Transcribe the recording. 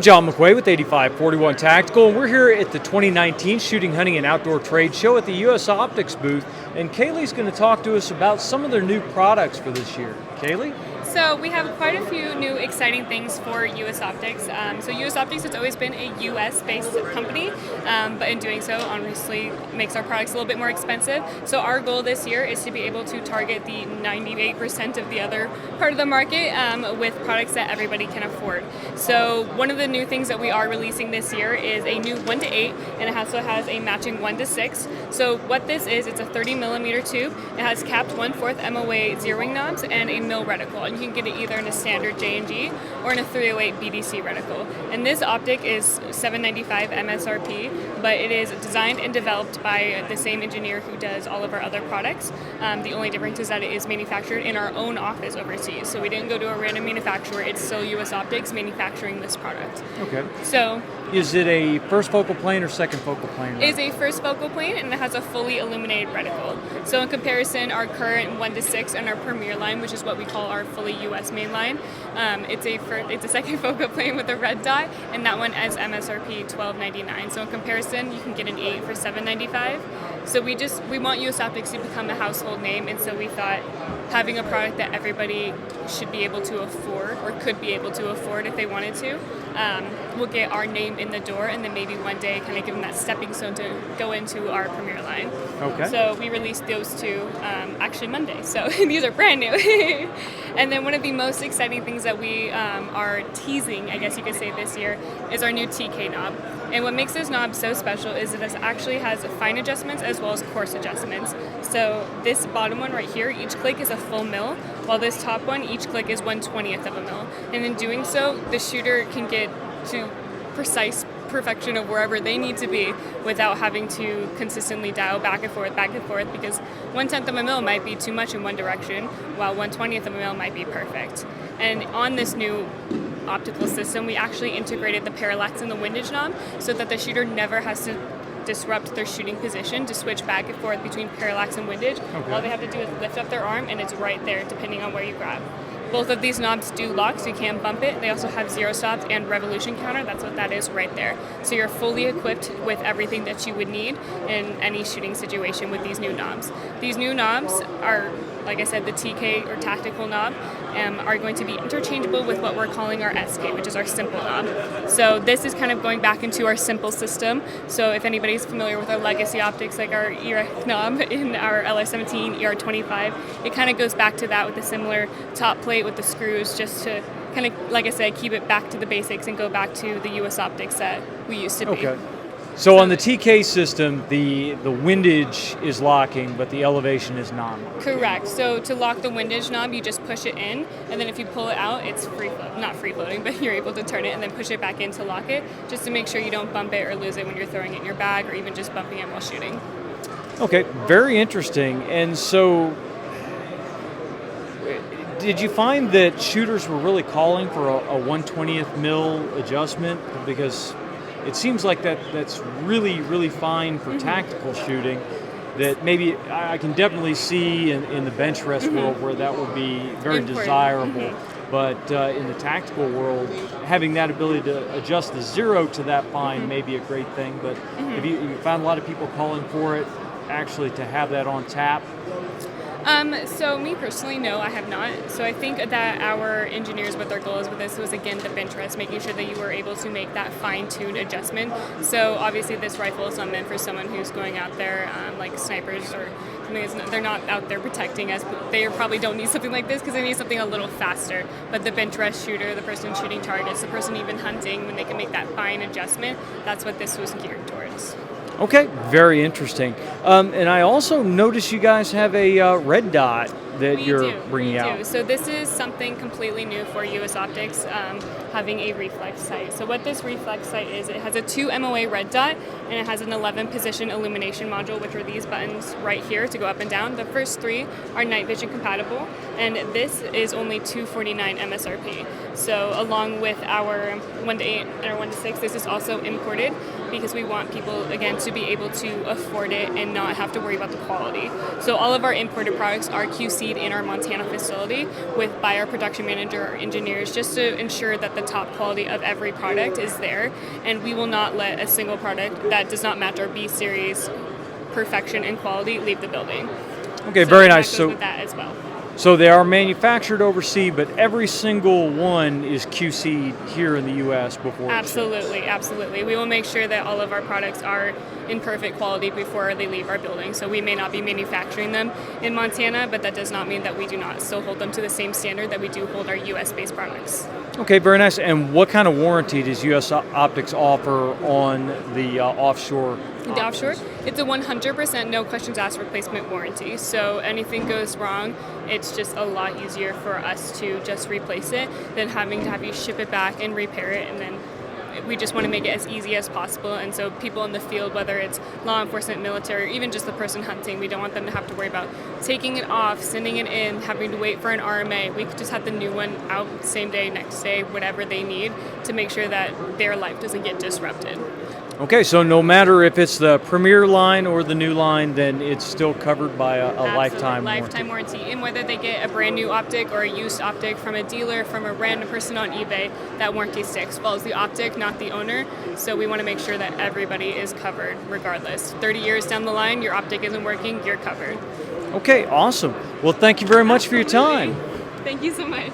John McQuay with 8541 Tactical, and we're here at the 2019 Shooting, Hunting, and Outdoor Trade Show at the US Optics booth, and Kaylee's going to talk to us about some of their new products for this year. Kaylee? So we have quite a few new exciting things for US Optics. So US Optics has always been a US-based company, but in doing so, obviously makes our products a little bit more expensive. So our goal this year is to be able to target the 98% of the other part of the market with products that everybody can afford. So one of the new things that we are releasing this year is a new 1-8, and it also has a matching 1-6. So what this is, it's a 30mm tube. It has capped 1/4 MOA zeroing knobs and a mil reticle. And you can get it either in a standard J&G or in a 308 BDC reticle. And this optic is $795 MSRP, but it is designed and developed by the same engineer who does all of our other products. The only difference is that it is manufactured in our own office overseas. So we didn't go to a random manufacturer. It's still US Optics manufacturing this product. Okay. So is it a first focal plane or second focal plane? It is a first focal plane, and it has a fully illuminated reticle. So in comparison, our current 1-6 and our Premier line, which is what we call our fully US main line, it's a second focal plane with a red dot, and that one has MSRP $12.99. So in comparison, you can get an 8 for $7.95. So we want US Optics to become a household name, and so we thought having a product that everybody should be able to afford, or could be able to afford if they wanted to, will get our name in the door, and then maybe one day kind of give them that stepping stone to go into our Premier line. Okay. So we released those two actually Monday, so these are brand new. And then one of the most exciting things that we are teasing, I guess you could say, this year is our new TK knob. And what makes this knob so special is that it actually has fine adjustments as well as coarse adjustments. So this bottom one right here, each click is a full mil, while this top one, each click is 1/20th of a mil. And in doing so, the shooter can get to precise perfection of wherever they need to be without having to consistently dial back and forth, because 1/10 of a mil might be too much in one direction, while 1/20th of a mil might be perfect. And on this new optical system, we actually integrated the parallax and the windage knob so that the shooter never has to disrupt their shooting position to switch back and forth between parallax and windage. Okay. All they have to do is lift up their arm, and it's right there depending on where you grab. Both of these knobs do lock, so you can't bump it. They also have zero stops and revolution counter. That's what that is right there. So you're fully equipped with everything that you would need in any shooting situation with these new knobs. These new knobs are, like I said, the TK or tactical knob, are going to be interchangeable with what we're calling our SK, which is our simple knob. So this is kind of going back into our simple system. So if anybody's familiar with our legacy optics, like our EREC knob in our LS17, ER25, it kind of goes back to that with a similar top plate with the screws, just to kind of, like I said, keep it back to the basics and go back to the US Optics that we used to be. Okay. So on the TK system, the windage is locking, but the elevation is not. Correct. So to lock the windage knob, you just push it in, and then if you pull it out, it's not free floating, but you're able to turn it and then push it back in to lock it, just to make sure you don't bump it or lose it when you're throwing it in your bag, or even just bumping it while shooting. Okay, very interesting. And so, did you find that shooters were really calling for a 1/20th mil adjustment? Because it seems like that's really, really fine for tactical shooting, that maybe I can definitely see in the bench rest world where that would be very Important. desirable. But in the tactical world, having that ability to adjust the zero to that fine may be a great thing. But have you found a lot of people calling for it, actually, to have that on tap? So me personally, no, I have not. So I think that our engineers, what their goal is with this was, again, the bench rest, making sure that you were able to make that fine-tuned adjustment. So obviously this rifle is not meant for someone who's going out there like snipers or something. They're not out there protecting us, but they probably don't need something like this because they need something a little faster. But the bench rest shooter, the person shooting targets, the person even hunting, when they can make that fine adjustment, that's what this was geared towards. Okay, very interesting. And I also noticed you guys have a red dot that you're bringing out. So this is something completely new for US Optics, having a reflex sight. So what this reflex sight is, it has a 2 MOA red dot, and it has an 11 position illumination module, which are these buttons right here to go up and down. The first 3 are night vision compatible, and this is only $249 MSRP. So along with our 1-8 and our 1-6, this is also imported because we want people, again, to be able to afford it and not have to worry about the quality. So all of our imported products are QC QC'd in our Montana facility by our production manager or engineers, just to ensure that the top quality of every product is there, and we will not let a single product that does not match our B series perfection and quality leave the building. Okay, So very that nice. goes So with that as well. So they are manufactured overseas, but every single one is QC'd here in the U.S. before. Absolutely, absolutely. We will make sure that all of our products are in perfect quality before they leave our building. So we may not be manufacturing them in Montana, but that does not mean that we do not still hold them to the same standard that we do hold our U.S.-based products. Okay, very nice. And what kind of warranty does US Optics offer on the offshore? The offshore, it's a 100% no questions asked replacement warranty. So anything goes wrong, it's just a lot easier for us to just replace it than having to have you ship it back and repair it. And then we just want to make it as easy as possible. And so people in the field, whether it's law enforcement, military, or even just the person hunting, we don't want them to have to worry about taking it off, sending it in, having to wait for an RMA. We could just have the new one out same day, next day, whatever they need to make sure that their life doesn't get disrupted. Okay, so no matter if it's the Premier line or the new line, then it's still covered by a lifetime warranty. And whether they get a brand new optic or a used optic from a dealer, from a random person on eBay, that warranty sticks. Well, it's the optic, not the owner. So we want to make sure that everybody is covered regardless. 30 years down the line, your optic isn't working, you're covered. Okay, awesome. Well, thank you very much for your time. Thank you so much.